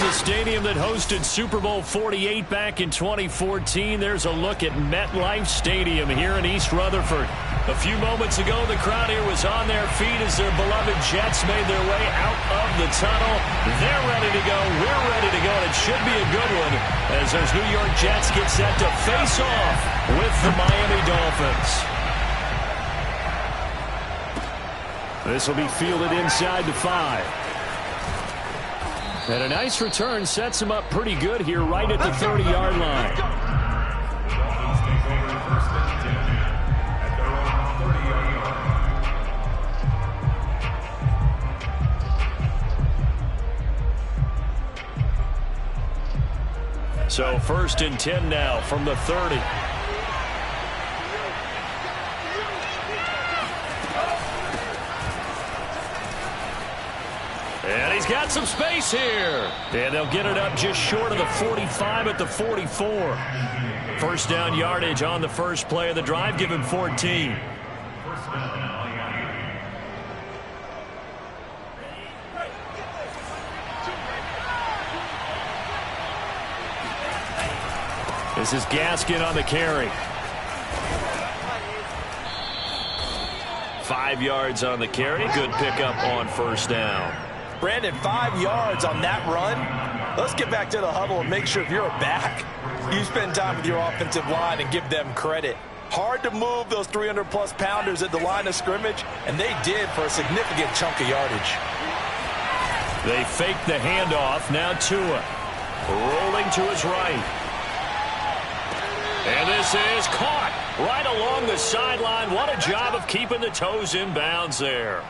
the stadium that hosted Super Bowl 48 back in 2014, there's a look at MetLife Stadium here in East Rutherford. A few moments ago, the crowd here was on their feet as their beloved Jets made their way out of the tunnel. They're ready to go. We're ready to go, and it should be a good one as those New York Jets get set to face off with the Miami Dolphins. This will be fielded inside the 5. And a nice return sets him up pretty good here right at the 30-yard line. So 1st and 10 now from the 30. And he's got some space here. And they'll get it up just short of the 45 at the 44. 1st down yardage on the first play of the drive. Give him 14. This is Gaskin on the carry. 5 yards on the carry. Good pickup on 1st down. Brandon, 5 yards on that run. Let's get back to the huddle and make sure if you're a back, you spend time with your offensive line and give them credit. Hard to move those 300-plus pounders at the line of scrimmage, and they did for a significant chunk of yardage. They fake the handoff. Now Tua rolling to his right. And this is caught right along the sideline. What a job of keeping the toes in bounds there.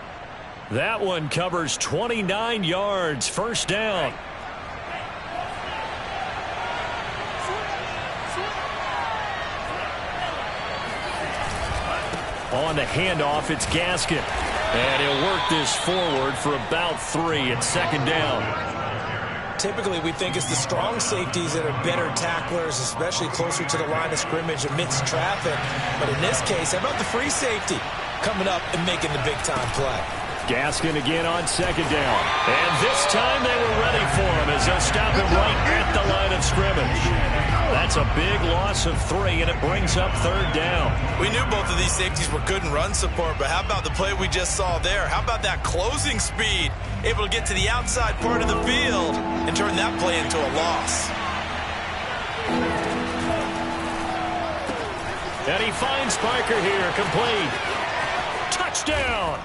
That one covers 29 yards. 1st down. On the handoff, it's Gaskin. And he'll work this forward for about 3 at 2nd down. Typically, we think it's the strong safeties that are better tacklers, especially closer to the line of scrimmage amidst traffic. But in this case, how about the free safety coming up and making the big-time play? Gaskin again on 2nd down. And this time they were ready for him as they'll stop him right at the line of scrimmage. That's a big loss of 3, and it brings up 3rd down. We knew both of these safeties were good in run support, but how about the play we just saw there? How about that closing speed? Able to get to the outside part of the field and turn that play into a loss. And he finds Parker here, complete. Touchdown!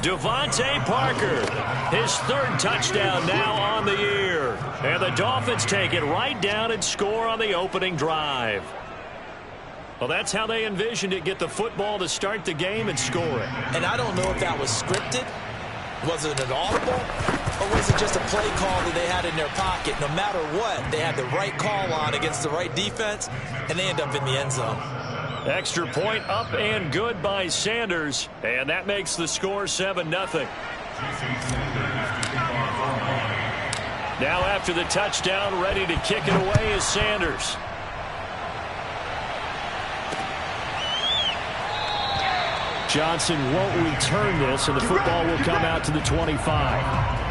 Devontae Parker, his 3rd touchdown now on the year. And the Dolphins take it right down and score on the opening drive. Well, that's how they envisioned it. Get the football to start the game and score it. And I don't know if that was scripted. Was it an audible? Or was it just a play call that they had in their pocket? No matter what, they had the right call on against the right defense, and they end up in the end zone. Extra point up and good by Sanders. And that makes the score 7-0. Now after the touchdown, ready to kick it away is Sanders. Johnson won't return this, and the football will come out to the 25.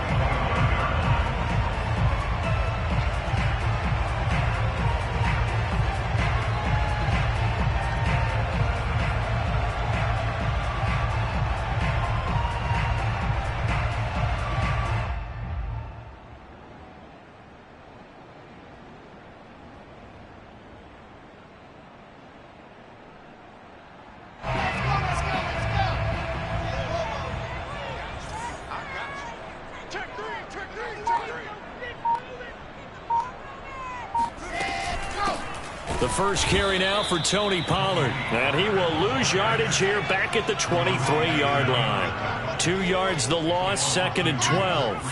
The first carry now for Tony Pollard. And he will lose yardage here back at the 23-yard line. 2 yards the loss, 2nd and 12.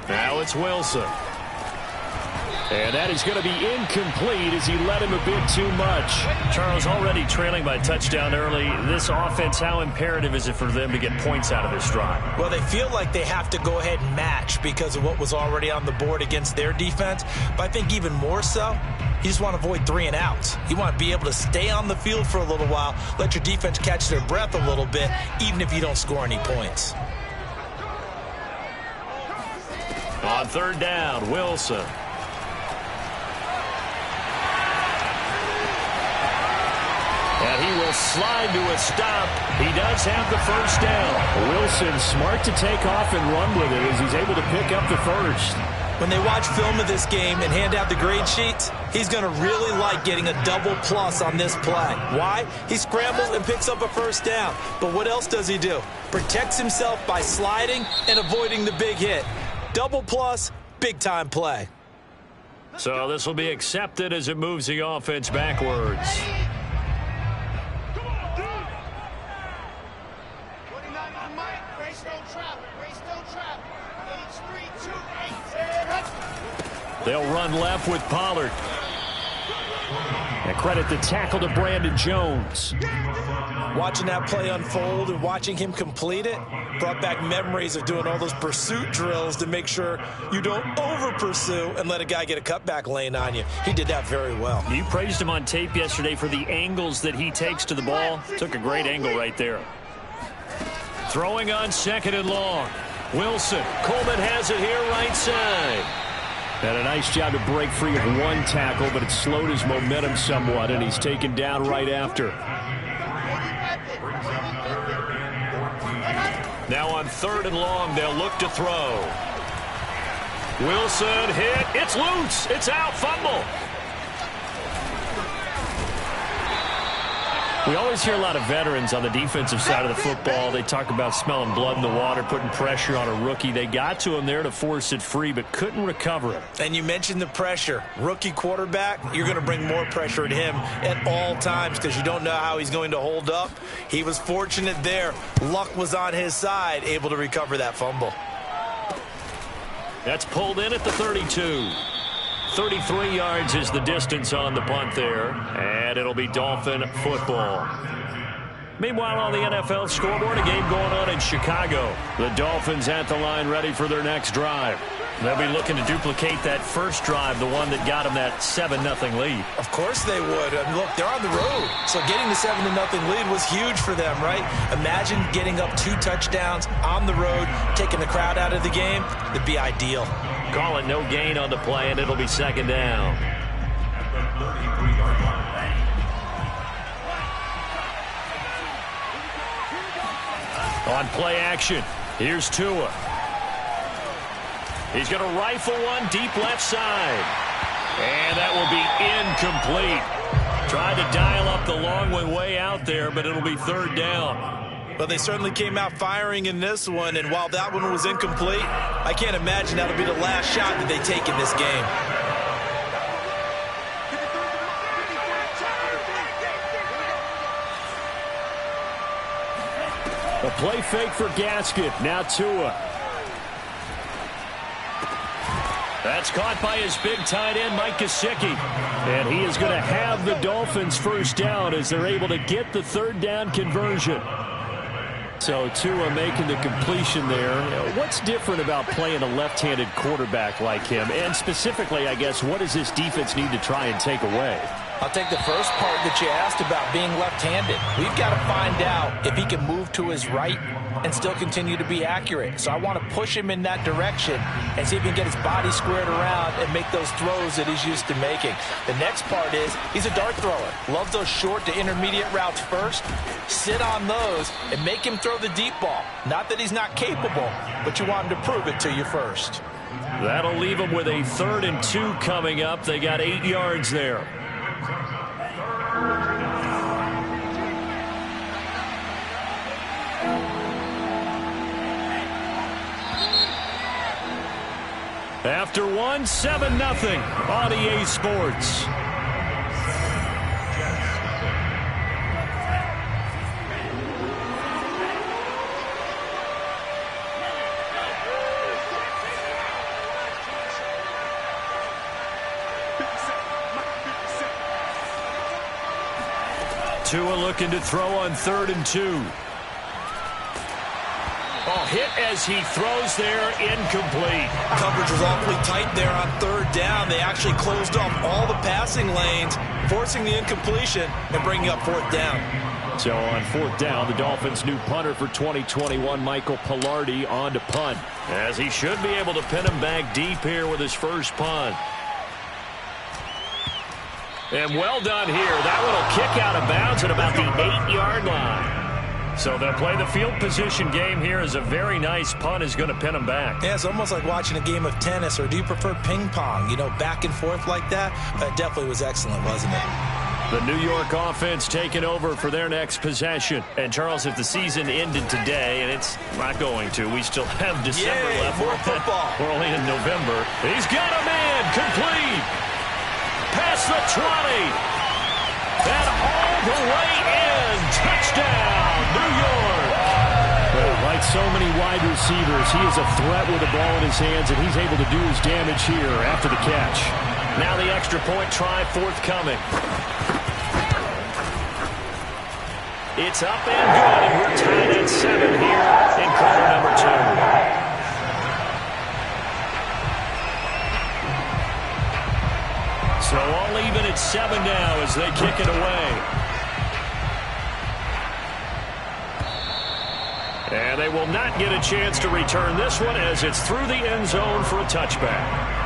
Now it's Wilson. And that is going to be incomplete as he led him a bit too much. Charles, already trailing by touchdown early. This offense, how imperative is it for them to get points out of this drive? Well, they feel like they have to go ahead and match because of what was already on the board against their defense. But I think even more so, You just want to avoid 3 and outs. You want to be able to stay on the field for a little while, let your defense catch their breath a little bit, even if you don't score any points. On third down, Wilson. And he will slide to a stop. He does have the first down. Wilson smart to take off and run with it as he's able to pick up the first. When they watch film of this game and hand out the grade sheets, he's going to really like getting a double plus on this play. Why? He scrambles and picks up a first down. But what else does he do? Protects himself by sliding and avoiding the big hit. Double plus, big-time play. So this will be accepted as it moves the offense backwards. They'll run left with Pollard. And credit the tackle to Brandon Jones. Watching that play unfold and watching him complete it brought back memories of doing all those pursuit drills to make sure you don't over-pursue and let a guy get a cutback lane on you. He did that very well. You praised him on tape yesterday for the angles that he takes to the ball. Took a great angle right there. Throwing on second and long. Wilson. Coleman has it here right side. And a nice job to break free of one tackle, but it slowed his momentum somewhat, and he's taken down right after. Now on third and long, they'll look to throw. Wilson hit. It's loose. It's out. Fumble. We always hear a lot of veterans on the defensive side of the football. They talk about smelling blood in the water, putting pressure on a rookie. They got to him there to force it free, but couldn't recover it. And you mentioned the pressure. Rookie quarterback, you're going to bring more pressure at him at all times because you don't know how he's going to hold up. He was fortunate there. Luck was on his side, able to recover that fumble. That's pulled in at the 32. 33 yards is the distance on the punt there, and it'll be Dolphin football. Meanwhile, on the NFL scoreboard, a game going on in Chicago. The Dolphins at the line ready for their next drive. They'll be looking to duplicate that first drive, the one that got them that 7-0 lead. Of course they would. I mean, look, they're on the road, so getting the 7-0 lead was huge for them, right? Imagine getting up 2 touchdowns on the road, taking the crowd out of the game. It'd be ideal. Call it no gain on the play, and it'll be second down. On play action, here's Tua. He's going to rifle one deep left side. And that will be incomplete. Tried to dial up the long one way out there, but it'll be third down. But they certainly came out firing in this one, and while that one was incomplete, I can't imagine that'll be the last shot that they take in this game. A play fake for Gasket. Now Tua. That's caught by his big tight end, Mike Gesicki. And he is going to have the Dolphins first down as they're able to get the third down conversion. So Tua making the completion there. What's different about playing a left-handed quarterback like him? And specifically, I guess, what does this defense need to try and take away? I'll take the first part that you asked about being left-handed. We've got to find out if he can move to his right and still continue to be accurate. So I want to push him in that direction and see if he can get his body squared around and make those throws that he's used to making. The next part is he's a dart thrower. Loves those short to intermediate routes first. Sit on those and make him throw the deep ball. Not that he's not capable, but you want him to prove it to you first. That'll leave him with a 3rd and 2 coming up. They got 8 yards there. After one, 7-0 on EA Sports. Tua looking to throw on 3rd and 2. Oh, hit as he throws there, incomplete. Coverage was awfully tight there on third down. They actually closed off all the passing lanes, forcing the incompletion and bringing up fourth down. So on fourth down, the Dolphins' new punter for 2021, Michael Pilardi, on to punt, as he should be able to pin him back deep here with his first punt. And well done here. That one will kick out of bounds at about the 8-yard line. So they'll play the field position game here as a very nice punt is going to pin them back. Yeah, it's almost like watching a game of tennis, or do you prefer ping pong? You know, back and forth like that? That definitely was excellent, wasn't it? The New York offense taking over for their next possession. And, Charles, if the season ended today, and it's not going to, we still have December left. More football. We're only in November. He's got a man complete. Past the 20. And all the way in. Touchdown, New York. Well, like so many wide receivers, he is a threat with the ball in his hands, and he's able to do his damage here after the catch. Now the extra point try forthcoming. It's up and good, and we're tied at 7 here in quarter number 2. So all even at 7 now as they kick it away. And they will not get a chance to return this one as it's through the end zone for a touchback.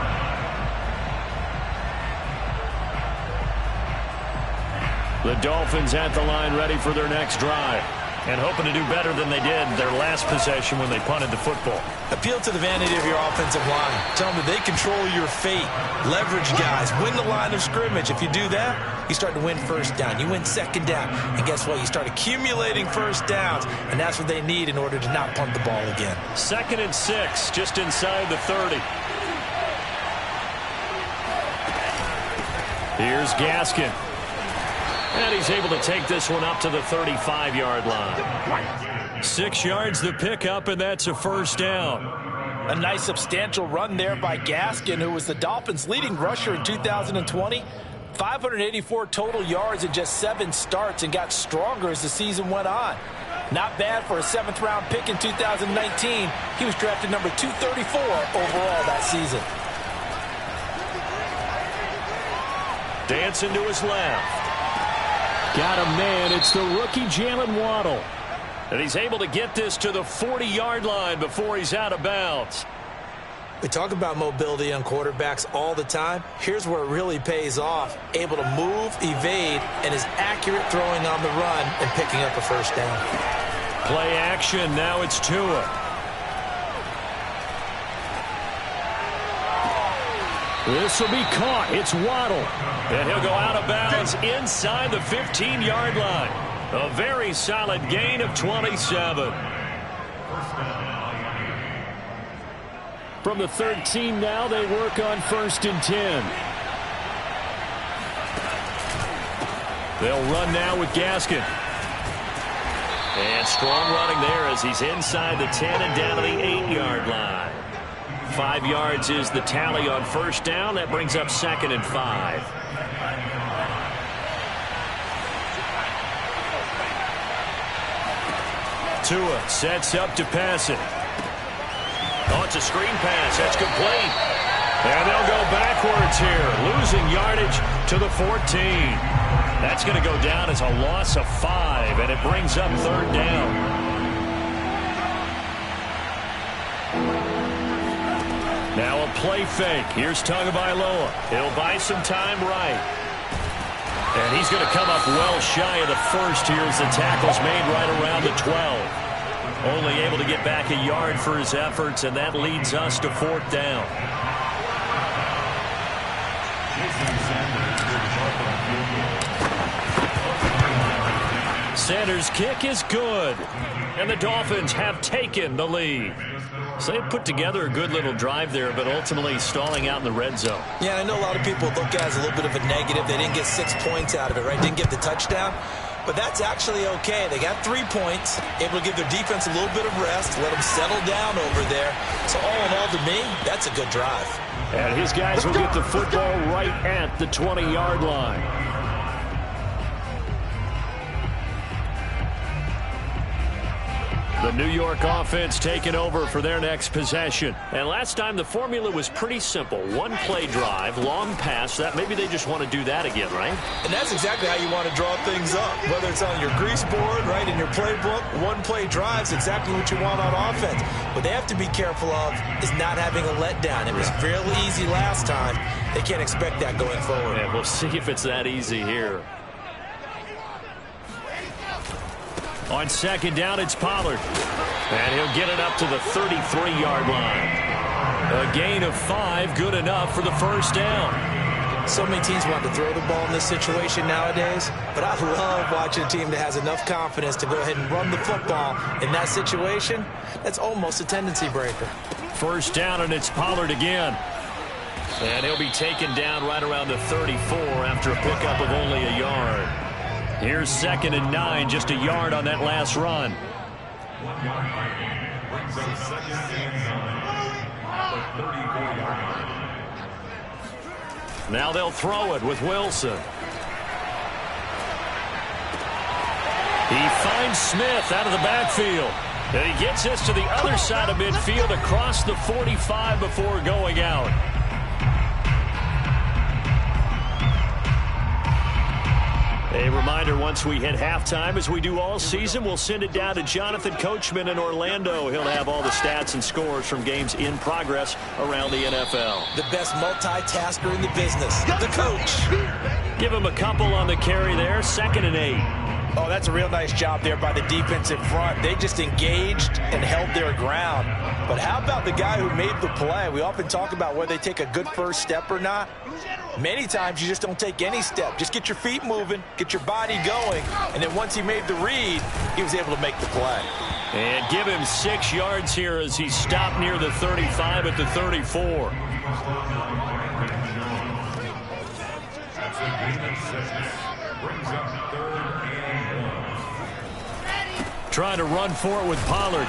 The Dolphins at the line ready for their next drive. And hoping to do better than they did their last possession when they punted the football. Appeal to the vanity of your offensive line. Tell them that they control your fate. Leverage guys. Win the line of scrimmage. If you do that, you start to win first down. You win second down. And guess what? You start accumulating first downs. And that's what they need in order to not punt the ball again. 2nd and 6, just inside the 30. Here's Gaskin. And he's able to take this one up to the 35-yard line. 6 yards the pickup, and that's a first down. A nice substantial run there by Gaskin, who was the Dolphins' leading rusher in 2020. 584 total yards in just 7 starts, and got stronger as the season went on. Not bad for a 7th-round pick in 2019. He was drafted number 234 overall that season. Dancing to his left. Got a man. It's the rookie Jalen Waddle. And he's able to get this to the 40-yard line before he's out of bounds. We talk about mobility on quarterbacks all the time. Here's where it really pays off. Able to move, evade, and is accurate throwing on the run and picking up a first down. Play action. Now it's Tua. This will be caught. It's Waddle. And he'll go out of bounds inside the 15-yard line. A very solid gain of 27. From the 13 now, they work on 1st and 10. They'll run now with Gaskin. And strong running there as he's inside the 10 and down to the 8-yard line. 5 yards is the tally on first down. That brings up 2nd and 5. Tua sets up to pass it. Oh, it's a screen pass. That's complete. And they'll go backwards here, losing yardage to the 14. That's going to go down as a loss of 5, and it brings up 3rd down. Now a play fake. Here's Tagovailoa. He'll buy some time right. And he's going to come up well shy of the first here as the tackle's made right around the 12. Only able to get back a yard for his efforts, and that leads us to 4th down. Sanders' kick is good. And the Dolphins have taken the lead. So they put together a good little drive there, but ultimately stalling out in the red zone. Yeah, I know a lot of people look at it as a little bit of a negative. They didn't get 6 points out of it, right? Didn't get the touchdown. But that's actually okay. They got 3 points, able to give their defense a little bit of rest, let them settle down over there. So all in all, to me, that's a good drive. And his guys will get the football right at the 20-yard line. The New York offense taking over for their next possession. And last time the formula was pretty simple. One-play drive, long pass. That maybe they just want to do that again, right? And that's exactly how you want to draw things up. Whether it's on your grease board, right, in your playbook, one-play drive's exactly what you want on offense. What they have to be careful of is not having a letdown. It was fairly easy last time. They can't expect that going forward. Yeah, we'll see if it's that easy here. On second down, it's Pollard. And he'll get it up to the 33-yard line. A gain of 5, good enough for the first down. So many teams want to throw the ball in this situation nowadays, but I love watching a team that has enough confidence to go ahead and run the football in that situation. That's almost a tendency breaker. First down, and it's Pollard again. And he'll be taken down right around the 34 after a pickup of only a yard. Here's 2nd and 9, just a yard on that last run. Now they'll throw it with Wilson. He finds Smith out of the backfield. And he gets this to the other side of midfield across the 45 before going out. A reminder, once we hit halftime, as we do all season, we'll send it down to Jonathan Coachman in Orlando. He'll have all the stats and scores from games in progress around the NFL. The best multitasker in the business, the coach. Give him a couple on the carry there, 2nd and 8. Oh, that's a real nice job there by the defensive front. They just engaged and held their ground. But how about the guy who made the play? We often talk about whether they take a good first step or not. Many times you just don't take any step. Just get your feet moving, get your body going, and then once he made the read, he was able to make the play. And give him 6 yards here as he stopped near the 35 at the 34. Trying to run for it with Pollard.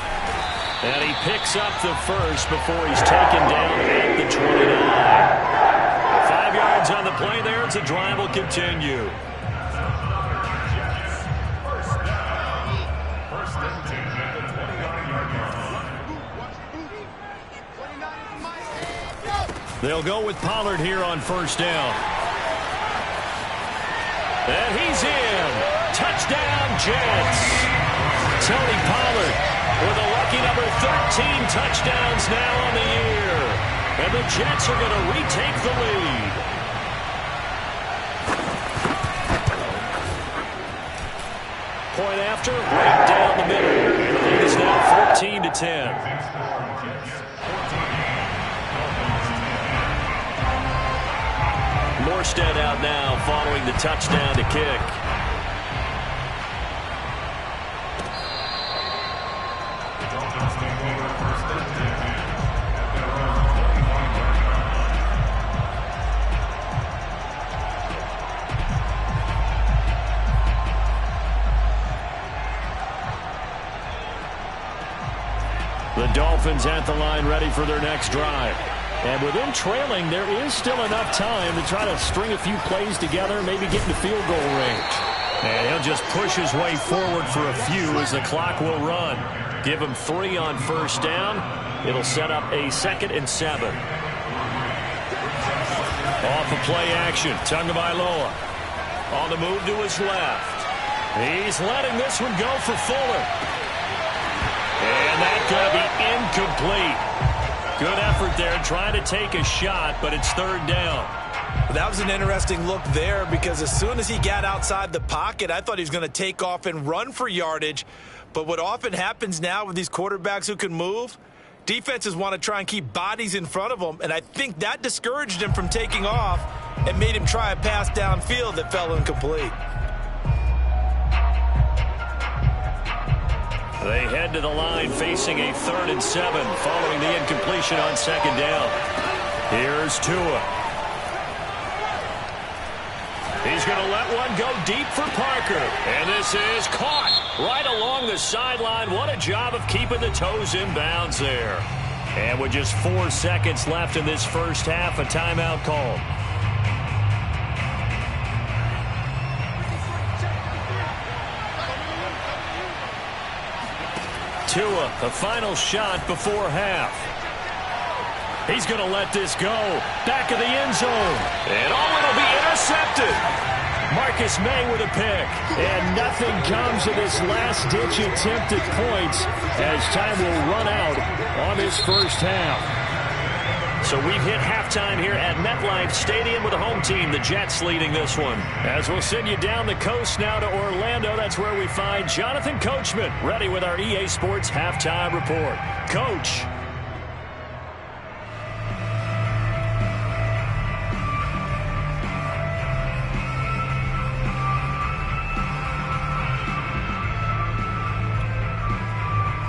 And he picks up the first before he's taken down at the 29. 5 yards on the play there as the drive will continue. They'll go with Pollard here on first down. And he's in. Touchdown, Jets. Tony Pollard with a lucky number 13 touchdowns now on the year. And the Jets are going to retake the lead. Point after, right down the middle. And the lead is now 14-10. Morstead out now following the touchdown to kick. The Dolphins at the line ready for their next drive. And with them trailing, there is still enough time to try to string a few plays together, maybe get into field goal range. And he'll just push his way forward for a few as the clock will run. Give him 3 on first down. It'll set up a 2nd and 7. Off of play action, Tagovailoa on the move to his left. He's letting this one go for Fuller. And that's going to be incomplete. Good effort there, trying to take a shot, but it's 3rd down. That was an interesting look there because as soon as he got outside the pocket, I thought he was going to take off and run for yardage. But what often happens now with these quarterbacks who can move, defenses want to try and keep bodies in front of them, and I think that discouraged him from taking off and made him try a pass downfield that fell incomplete. They head to the line facing a 3rd and 7 following the incompletion on 2nd down. Here's Tua. He's going to let one go deep for Parker. And this is caught right along the sideline. What a job of keeping the toes in bounds there. And with just 4 seconds left in this first half, a timeout called. Tua, the final shot before half. He's going to let this go. Back of the end zone. And it'll be intercepted. Marcus May with a pick. And nothing comes of this last-ditch attempt at points as time will run out on this first half. So we've hit halftime here at MetLife Stadium with the home team, the Jets, leading this one. As we'll send you down the coast now to Orlando, that's where we find Jonathan Coachman, ready with our EA Sports halftime report. Coach.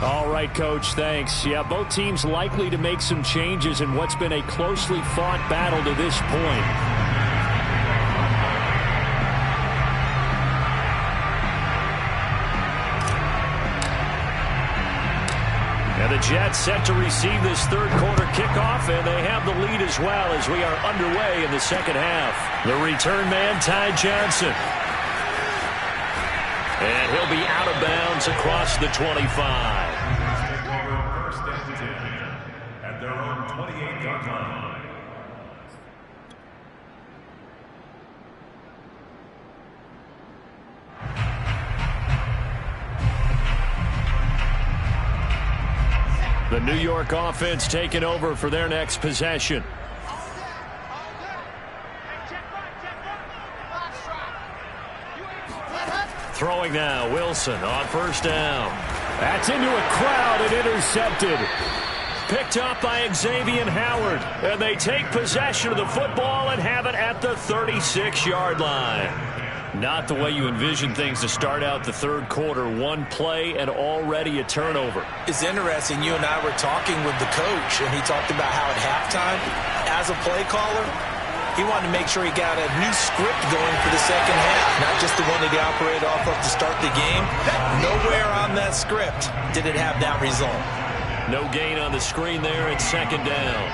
All right, Coach, thanks. Yeah, both teams likely to make some changes in what's been a closely fought battle to this point. And the Jets set to receive this third quarter kickoff, and they have the lead as well as we are underway in the second half. The return man, Ty Johnson. And he'll be out of bounds across the 25. First and 10 at their own 28-yard line. The New York offense taking over for their next possession. Throwing now, Wilson on first down. That's into a crowd and intercepted. Picked up by Xavier Howard. And they take possession of the football and have it at the 36-yard line. Not the way you envision things to start out the third quarter. One play and already a turnover. It's interesting. You and I were talking with the coach, and he talked about how at halftime, as a play caller, he wanted to make sure he got a new script going for the second half, not just the one that he operated off of to start the game. Nowhere on that script did it have that result. No gain on the screen there at second down.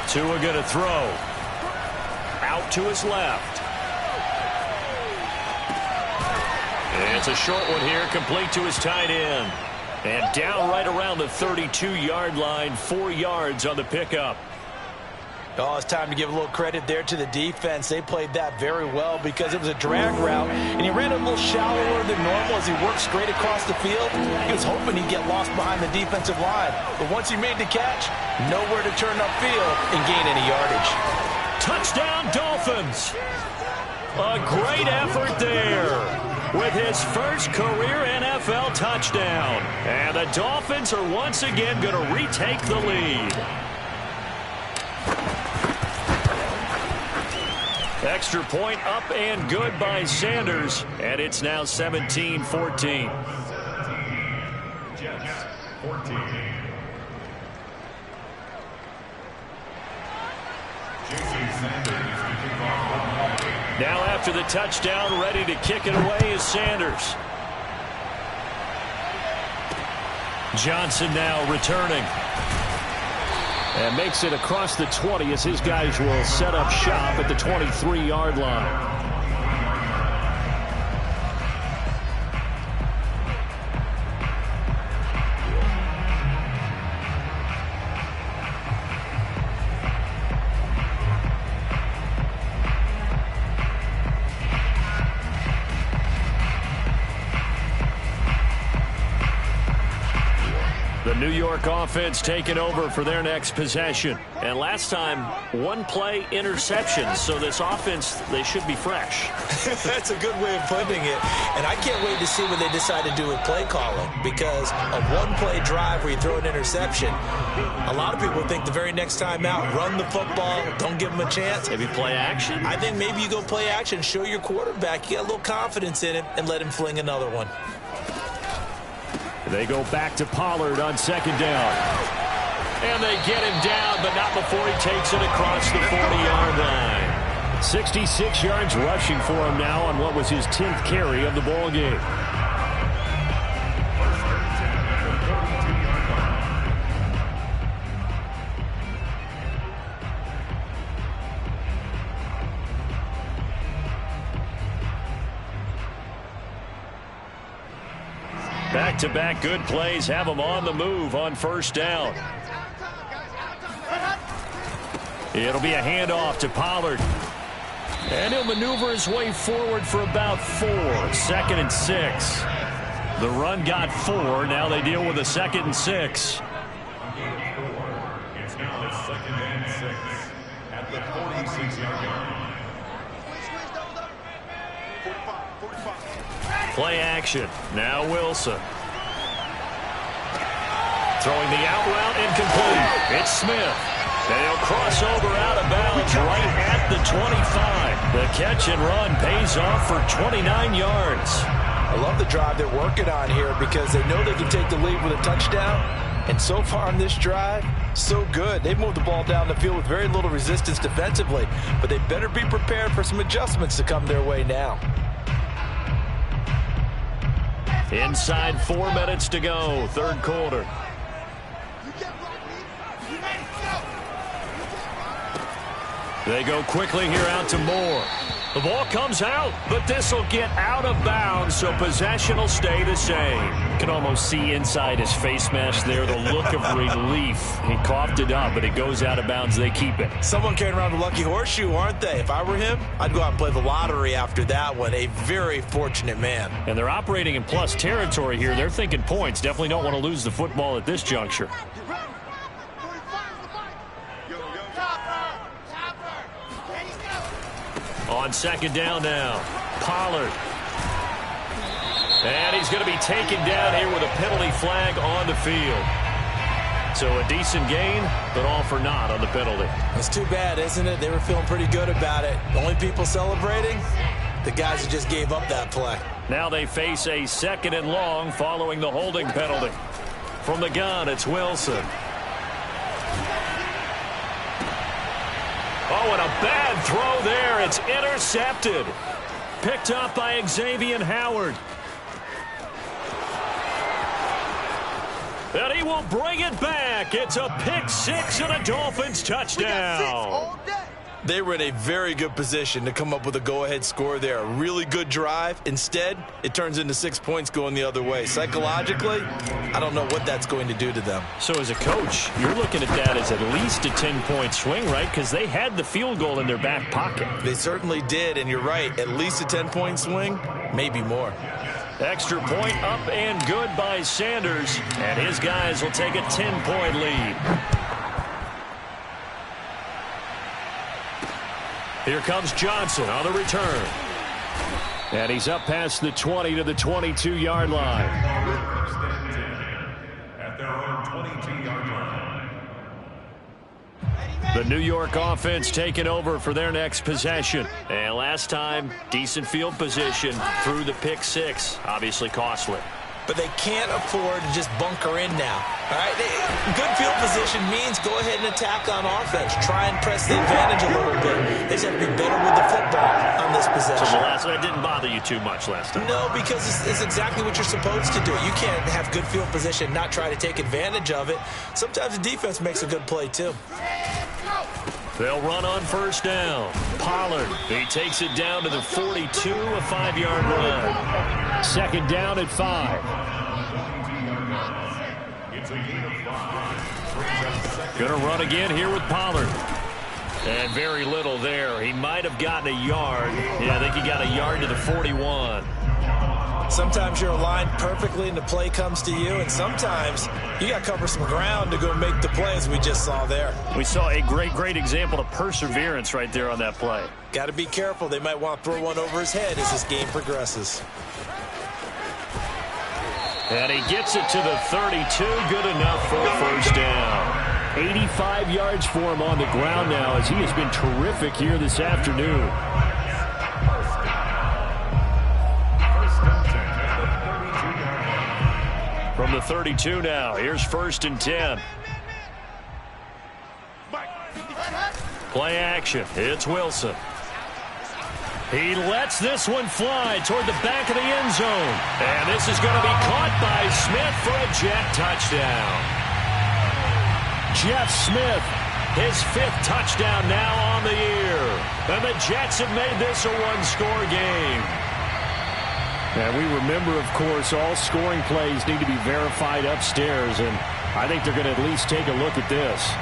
Tua going to throw. Out to his left. And it's a short one here, complete to his tight end. And down right around the 32-yard line, 4 yards on the pickup. Oh, it's time to give a little credit there to the defense. They played that very well because it was a drag route, and he ran a little shallower than normal as he worked straight across the field. He was hoping he'd get lost behind the defensive line. But once he made the catch, nowhere to turn upfield and gain any yardage. Touchdown, Dolphins! A great effort there with his first career NFL touchdown. And the Dolphins are once again going to retake the lead. Extra point up and good by Sanders, and it's now 17-14. Jets, 14. Now after the touchdown, ready to kick it away is Sanders. Johnson now returning. And makes it across the 20 as his guys will set up shop at the 23-yard line. The New York offense taking over for their next possession. And last time, one play interception. So this offense, they should be fresh. That's a good way of putting it. And I can't wait to see what they decide to do with play calling, because a one-play drive where you throw an interception, a lot of people think the very next time out, run the football, don't give them a chance. Maybe play action? I think maybe you go play action, show your quarterback you got a little confidence in him, and let him fling another one. They go back to Pollard on second down. And they get him down, but not before he takes it across the 40-yard line. 66 yards rushing for him now on what was his 10th carry of the ball game. Back-to-back good plays have him on the move on first down. It'll be a handoff to Pollard. And he'll maneuver his way forward for about 4. 2nd and 6. The run got 4. Now they deal with a 2nd and 6. It's now 2nd and 6 at the 46-yard line. Play action. Now Wilson. Throwing the out route incomplete. It's Smith. And he'll cross over out of bounds right at the 25. The catch and run pays off for 29 yards. I love the drive they're working on here because they know they can take the lead with a touchdown. And so far on this drive, so good. They've moved the ball down the field with very little resistance defensively. But they better be prepared for some adjustments to come their way now. Inside 4 minutes to go, 3rd quarter. They go quickly here out to Moore. The ball comes out, but this will get out of bounds, so possession will stay the same. You can almost see inside his face mask there the look of relief. He coughed it up, but it goes out of bounds. They keep it. Someone carrying around the lucky horseshoe, aren't they? If I were him, I'd go out and play the lottery after that one. A very fortunate man. And they're operating in plus territory here. They're thinking points. Definitely don't want to lose the football at this juncture. On 2nd down now, Pollard. And he's going to be taken down here with a penalty flag on the field. So a decent gain, but all for naught on the penalty. It's too bad, isn't it? They were feeling pretty good about it. The only people celebrating, the guys who just gave up that play. Now they face a 2nd and long following the holding penalty. From the gun, it's Wilson. Oh, and a bad throw there. It's intercepted. Picked up by Xavier Howard. And he will bring it back. It's a pick 6 and a Dolphins touchdown. They were in a very good position to come up with a go-ahead score there. A really good drive. Instead, it turns into 6 points going the other way. Psychologically, I don't know what that's going to do to them. So as a coach, you're looking at that as at least a 10-point swing, right? Because they had the field goal in their back pocket. They certainly did, and you're right. At least a 10-point swing, maybe more. Extra point up and good by Sanders. And his guys will take a 10-point lead. Here comes Johnson on the return. And he's up past the 20 to the 22-yard line. At their own 22-yard line. The New York offense taking over for their next possession. And last time, decent field position through the pick 6. Obviously costly. But they can't afford to just bunker in now. All right, good field position means go ahead and attack on offense. Try and press the advantage a little bit. They just have to be better with the football on this possession. So the last one didn't bother you too much last time? No, because it's exactly what you're supposed to do. You can't have good field position and not try to take advantage of it. Sometimes the defense makes a good play, too. They'll run on first down. Pollard, he takes it down to the 42, a 5-yard run. 2nd down at 5. Gonna run again here with Pollard. And very little there. He might have gotten a yard. Yeah, I think he got a yard to the 41. Sometimes you're aligned perfectly and the play comes to you, and sometimes you got to cover some ground to go make the play, as we just saw there. We saw a great example of perseverance right there on that play. Got to be careful. They might want to throw one over his head as this game progresses. And he gets it to the 32. Good enough for a first down. 85 yards for him on the ground now, as he has been terrific here this afternoon. From the 32 now, here's 1st and 10. Play action. It's Wilson. He lets this one fly toward the back of the end zone. And this is going to be caught by Smith for a Jet touchdown. Jeff Smith, his 5th touchdown now on the year. And the Jets have made this a one-score game. And we remember, of course, all scoring plays need to be verified upstairs, and I think they're going to at least take a look at this.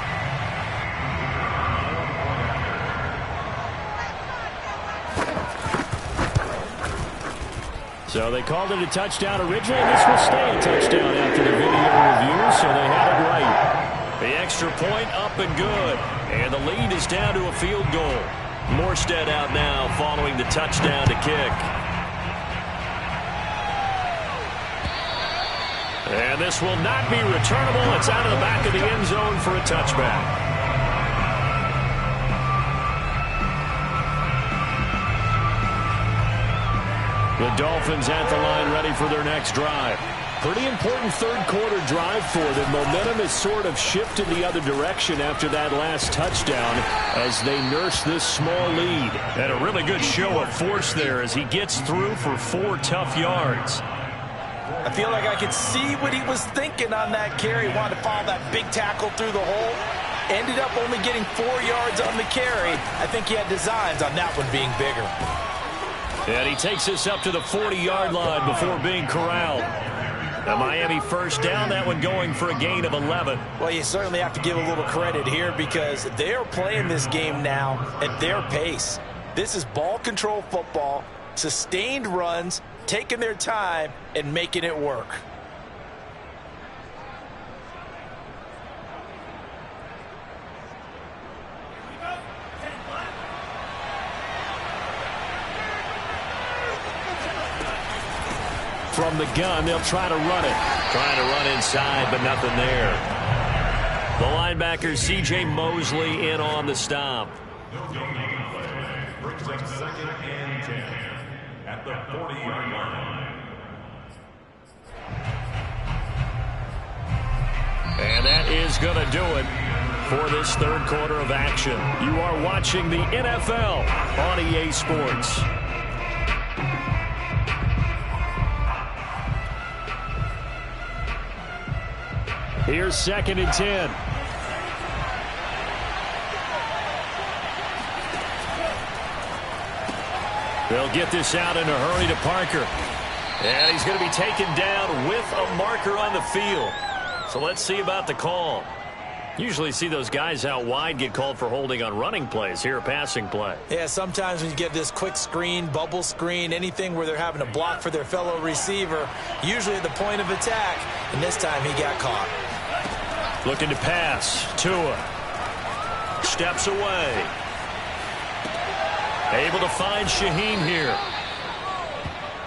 So they called it a touchdown originally, and this will stay a touchdown after the video review, so they had it right. The extra point up and good, and the lead is down to a field goal. Morstead out now following the touchdown to kick. And this will not be returnable. It's out of the back of the end zone for a touchback. The Dolphins at the line ready for their next drive. Pretty important third-quarter drive for them. Momentum has sort of shifted the other direction after that last touchdown as they nurse this small lead. And a really good show of force there as he gets through for 4 tough yards. I feel like I could see what he was thinking on that carry. Wanted to follow that big tackle through the hole. Ended up only getting 4 yards on the carry. I think he had designs on that one being bigger. And he takes us up to the 40-yard line before being corralled. The Miami first down, that one going for a gain of 11. Well, you certainly have to give a little credit here because they're playing this game now at their pace. This is ball control football, sustained runs, taking their time and making it work. From the gun, they'll try to run it. Trying to run inside, but nothing there. The linebacker, C.J. Mosley, in on the stop. Brings up 2nd and 10 at the 40-yard line. And that is going to do it for this third quarter of action. You are watching the NFL on EA Sports. Here's 2nd and 10. They'll get this out in a hurry to Parker. And he's going to be taken down with a marker on the field. So let's see about the call. Usually see those guys out wide get called for holding on running plays. Here, a passing play. Yeah, sometimes when you get this quick screen, bubble screen, anything where they're having to block for their fellow receiver, usually at the point of attack, and this time he got caught. Looking to pass. Tua. Steps away. Able to find Shaheen here.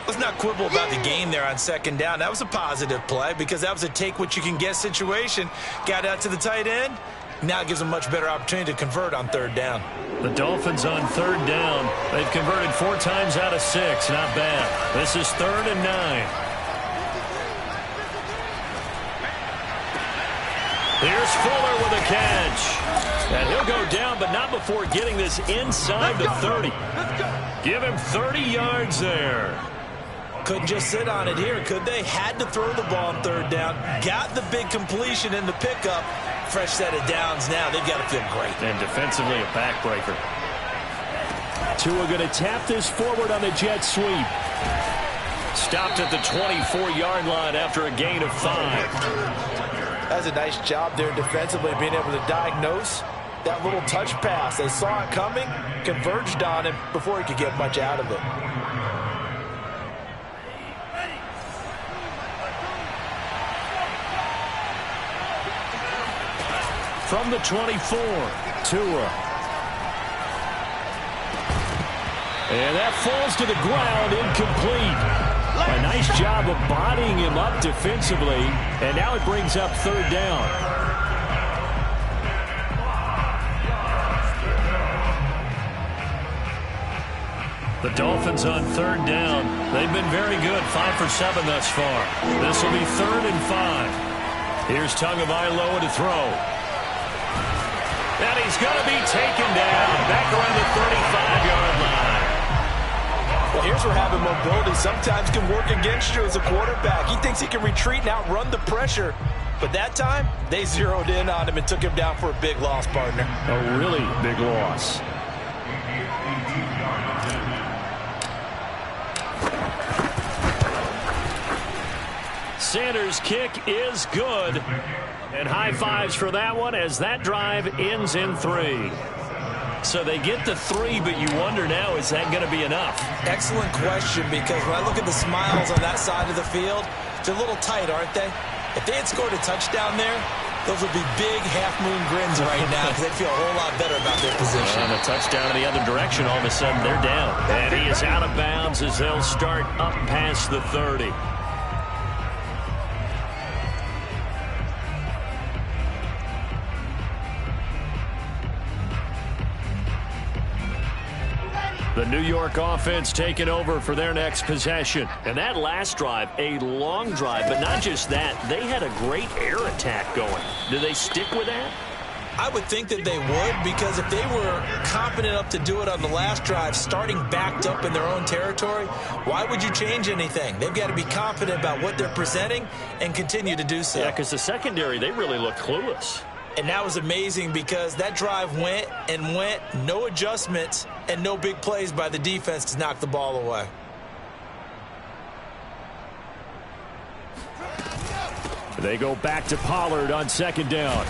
Let's not quibble about the gain there on 2nd down. That was a positive play because that was a take-what-you-can-get situation. Got out to the tight end. Now it gives them a much better opportunity to convert on 3rd down. The Dolphins on 3rd down. They've converted 4 times out of 6. Not bad. This is 3rd and 9. Here's Fuller with a catch. And he'll go down, but not before getting this inside the 30. Give him 30 yards there. Couldn't just sit on it here, could they? Had to throw the ball on 3rd down. Got the big completion in the pickup. Fresh set of downs now. They've got to feel great. And defensively, a backbreaker. Tua going to tap this forward on the jet sweep. Stopped at the 24-yard line after a gain of 5. That's a nice job there defensively, being able to diagnose that little touch pass. They saw it coming, converged on it before he could get much out of it. From the 24, Tua. And that falls to the ground, incomplete. A nice job of bodying him up defensively, and now it brings up 3rd down. The Dolphins on 3rd down. They've been very good, 5 for 7 thus far. This will be 3rd and 5. Here's Tagovailoa to throw. And he's going to be taken down back around the 35-yard line. Well, here's where having mobility sometimes can work against you as a quarterback. He thinks he can retreat and outrun the pressure. But that time, they zeroed in on him and took him down for a big loss, partner. A really big loss. Sanders' kick is good. And high fives for that one as that drive ends in 3. So they get the 3, but you wonder now, is that going to be enough? Excellent question, because when I look at the smiles on that side of the field, they're a little tight, aren't they? If they had scored a touchdown there, those would be big half-moon grins right now because they'd feel a whole lot better about their position. And a touchdown in the other direction, all of a sudden they're down. And he is out of bounds as they'll start up past the 30. The New York offense taking over for their next possession. And that last drive, a long drive, but not just that. They had a great air attack going. Do they stick with that? I would think that they would, because if they were confident enough to do it on the last drive, starting backed up in their own territory, why would you change anything? They've got to be confident about what they're presenting and continue to do so. Yeah, because the secondary, they really looked clueless. And that was amazing because that drive went and went, no adjustments, and no big plays by the defense to knock the ball away. They go back to Pollard on second down.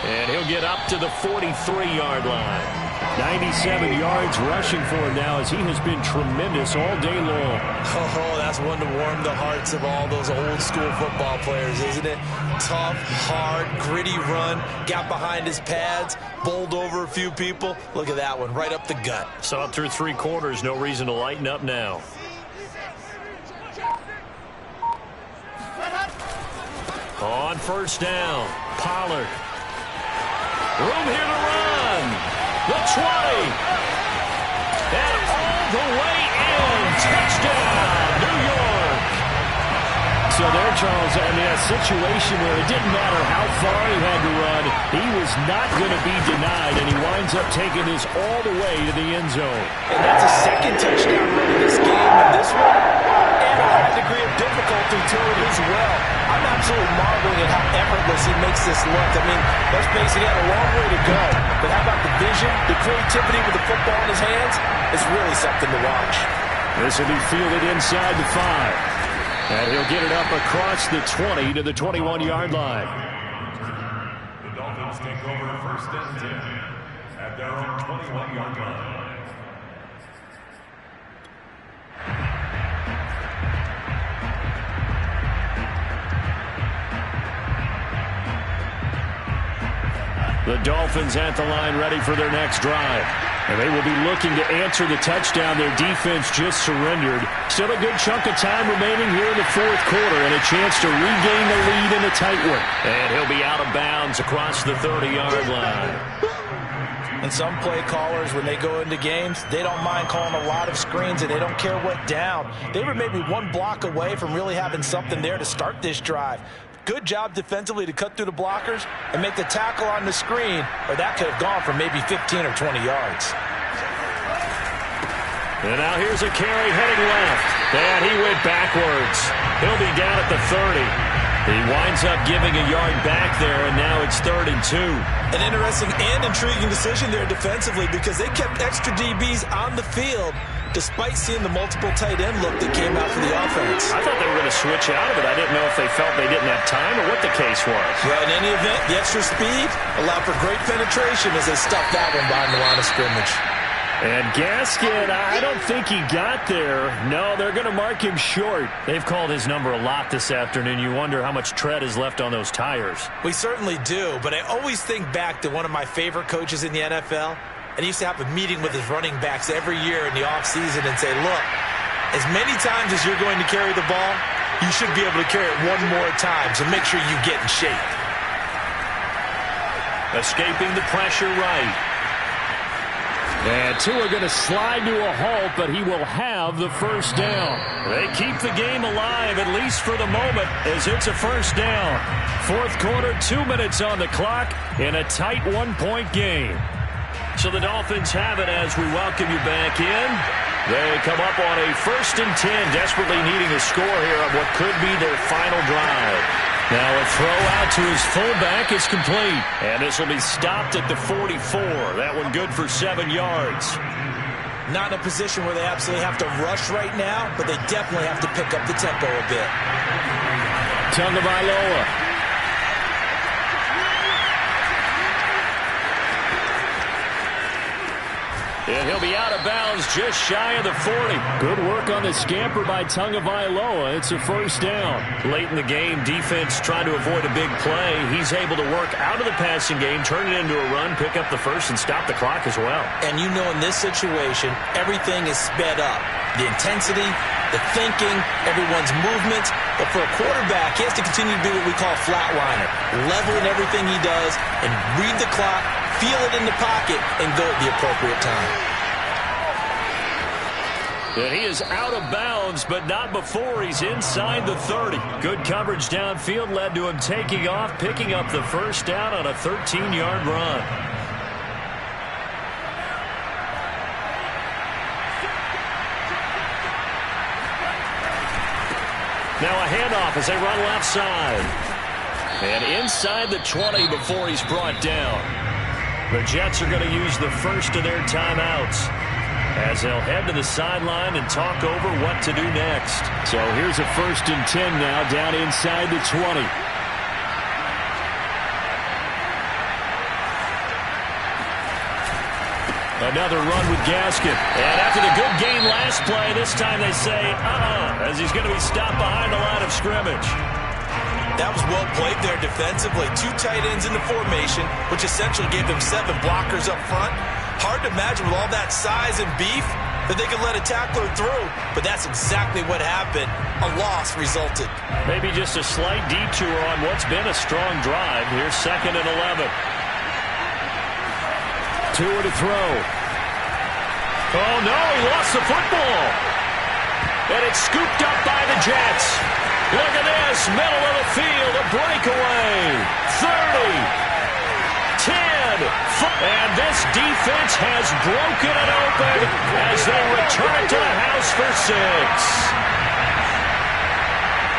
And he'll get up to the 43-yard line. 97 yards rushing for him now as he has been tremendous all day long. Oh, that's one to warm the hearts of all those old-school football players, isn't it? Tough, hard, gritty run, got behind his pads, bowled over a few people. Look at that one, right up the gut. So up through 3 quarters, no reason to lighten up now. On first down, Pollard. Room here to run. The 20. And all the way in. Touchdown, New York. So there, Charles, I mean, a situation where it didn't matter how far he had to run. He was not going to be denied, and he winds up taking this all the way to the end zone. And that's a second touchdown run in this game. And this one, and a high degree of difficulty to it as well. I'm absolutely marveling at how effortless he makes this look. I mean, let's face it, he had a long way to go. But how about the vision, the creativity with the football in his hands? It's really something to watch. This will be fielded inside the 5. And he'll get it up across the 20 to the 21-yard line. The Dolphins take over first and 10 at their own 21-yard line. The Dolphins at the line ready for their next drive. And they will be looking to answer the touchdown their defense just surrendered. Still a good chunk of time remaining here in the 4th quarter and a chance to regain the lead in a tight one. And he'll be out of bounds across the 30-yard line. And some play callers, when they go into games, they don't mind calling a lot of screens and they don't care what down. They were maybe one block away from really having something there to start this drive. Good job defensively to cut through the blockers and make the tackle on the screen, or that could have gone for maybe 15 or 20 yards. And now here's a carry heading left. And he went backwards. He'll be down at the 30. He winds up giving a yard back there, and now it's 3rd and 2. An interesting and intriguing decision there defensively because they kept extra DBs on the field despite seeing the multiple tight end look that came out for the offense. I thought they were going to switch out of it. I didn't know if they felt they didn't have time or what the case was. Well, in any event, the extra speed allowed for great penetration as they stuffed that one behind the line of scrimmage. And Gaskin, I don't think he got there. No, they're going to mark him short. They've called his number a lot this afternoon. You wonder how much tread is left on those tires. We certainly do, but I always think back to one of my favorite coaches in the NFL. And he used to have a meeting with his running backs every year in the offseason and say, look, as many times as you're going to carry the ball, you should be able to carry it one more time, so make sure you get in shape. Escaping the pressure right. And 2 are going to slide to a halt, but he will have the first down. They keep the game alive, at least for the moment, as it's a first down. 4th quarter, 2 minutes on the clock in a tight 1-point game. So the Dolphins have it as we welcome you back in. They come up on a 1st and 10, desperately needing a score here on what could be their final drive. Now a throw out to his fullback is complete. And this will be stopped at the 44. That one good for 7 yards. Not in a position where they absolutely have to rush right now, but they definitely have to pick up the tempo a bit. Tagovailoa. And he'll be out of bounds just shy of the 40. Good work on the scamper by Tagovailoa. It's a first down. Late in the game, defense trying to avoid a big play. He's able to work out of the passing game, turn it into a run, pick up the first, and stop the clock as well. And you know in this situation, everything is sped up. The intensity, the thinking, everyone's movements. But for a quarterback, he has to continue to do what we call flatliner. Level in everything he does and read the clock, feel it in the pocket, and go at the appropriate time. And he is out of bounds, but not before he's inside the 30. Good coverage downfield led to him taking off, picking up the first down on a 13-yard run. Now a handoff as they run left side. And inside the 20 before he's brought down. The Jets are going to use the first of their timeouts as they'll head to the sideline and talk over what to do next. So here's a 1st and 10 now down inside the 20. Another run with Gaskin. And after the good gain last play, this time they say, as he's going to be stopped behind the line of scrimmage. That was well played there defensively. 2 tight ends in the formation, which essentially gave them 7 blockers up front. Hard to imagine with all that size and beef that they could let a tackler through. But that's exactly what happened. A loss resulted. Maybe just a slight detour on what's been a strong drive. Here's 2nd and 11. Tua to throw. Oh, no, he lost the football. And it's scooped up by the Jets. Look at this, middle of the field, a breakaway. 30, 10, 5. And this defense has broken it open as they return to the house for 6.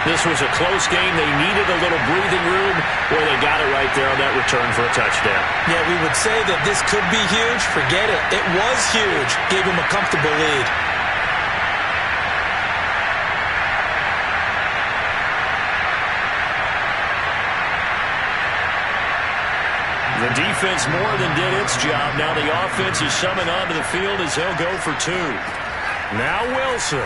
This was a close game. They needed a little breathing room where they got it right there on that return for a touchdown. Yeah, we would say that this could be huge. Forget it. It was huge. Gave him a comfortable lead. The defense more than did its job. Now the offense is summoned onto the field as they'll go for 2. Now Wilson.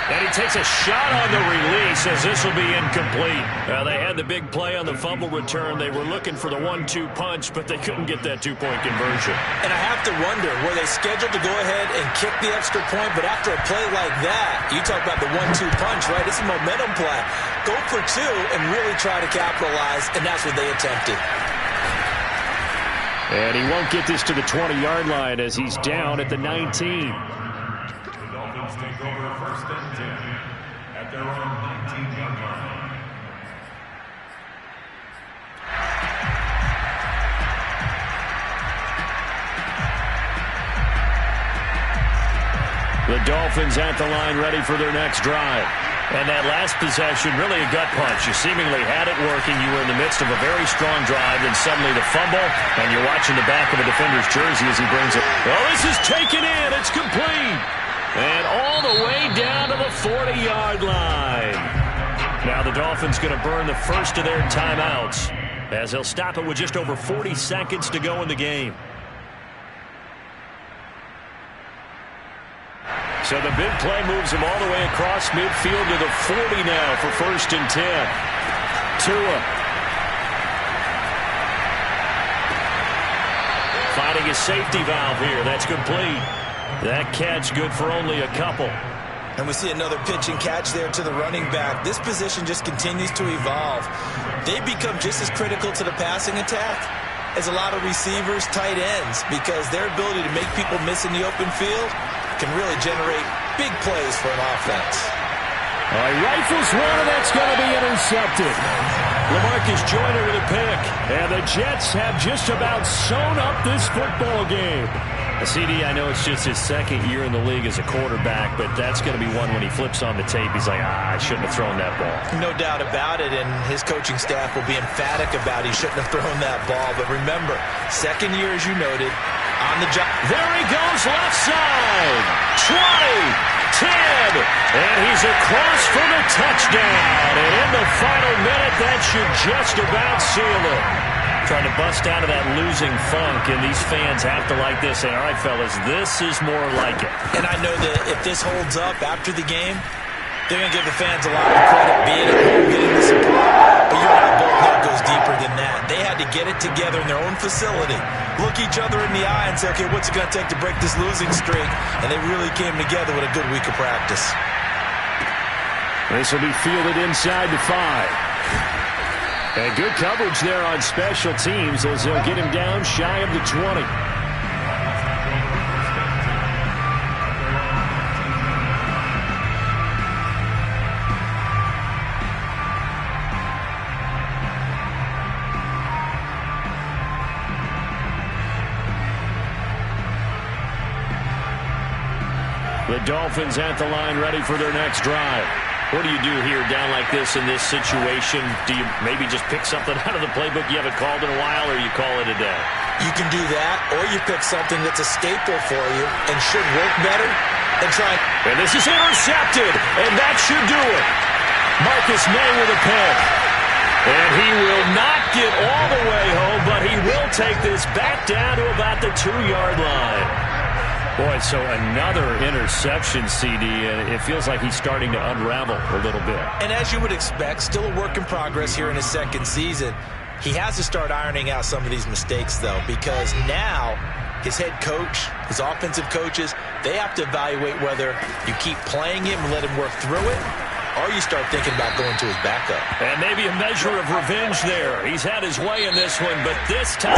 And he takes a shot on the release as this will be incomplete. They had the big play on the fumble return. They were looking for the 1-2 punch, but they couldn't get that 2-point conversion. And I have to wonder, were they scheduled to go ahead and kick the extra point? But after a play like that, you talk about the 1-2 punch, right? It's a momentum play. Go for 2 and really try to capitalize, and that's what they attempted. And he won't get this to the 20-yard line as he's down at the 19. Take over 1st and 10 at their own 19-yard line. The Dolphins at the line ready for their next drive. And that last possession, really a gut punch. You seemingly had it working. You were in the midst of a very strong drive, then suddenly the fumble, and you're watching the back of a defender's jersey as he brings it. Well, this is taken in. It's complete. And all the way down to the 40-yard line. Now the Dolphins going to burn the first of their timeouts as they'll stop it with just over 40 seconds to go in the game. So the big play moves him all the way across midfield to the 40 now for 1st and 10. Tua. Finding his safety valve here. That's complete. That catch good for only a couple. And we see another pitch and catch there to the running back. This position just continues to evolve. They become just as critical to the passing attack as a lot of receivers, tight ends, because their ability to make people miss in the open field can really generate big plays for an offense. He rifles one, and that's going to be intercepted. LaMarcus Joyner with a pick. And the Jets have just about sewn up this football game. CD, I know it's just his 2nd year in the league as a quarterback, but that's going to be one when he flips on the tape. He's like, I shouldn't have thrown that ball. No doubt about it, and his coaching staff will be emphatic about he shouldn't have thrown that ball. But remember, 2nd year, as you noted, on the job. There he goes, left side. 20. 10. And he's across for the touchdown. And in the final minute, that should just about seal it. Trying to bust out of that losing funk, and these fans have to like this. And all right, fellas, this is more like it. And I know that if this holds up after the game, they're going to give the fans a lot of credit being at home, getting the support. But you and I both know it goes deeper than that. They had to get it together in their own facility, look each other in the eye and say, okay, what's it going to take to break this losing streak? And they really came together with a good week of practice. This will be fielded inside the 5. And good coverage there on special teams as they'll get him down shy of the 20. The Dolphins at the line ready for their next drive. What do you do here down like this in this situation? Do you maybe just pick something out of the playbook you haven't called in a while, or you call it a day? You can do that, or you pick something that's a staple for you and should work better and try. And this is intercepted, and that should do it. Marcus May with a pick. And he will not get all the way home, but he will take this back down to about the 2-yard line. Boy, so another interception, CD, and it feels like he's starting to unravel a little bit. And as you would expect, still a work in progress here in his second season. He has to start ironing out some of these mistakes, though, because now his head coach, his offensive coaches, they have to evaluate whether you keep playing him and let him work through it, or you start thinking about going to his backup. And maybe a measure of revenge there. He's had his way in this one, but this time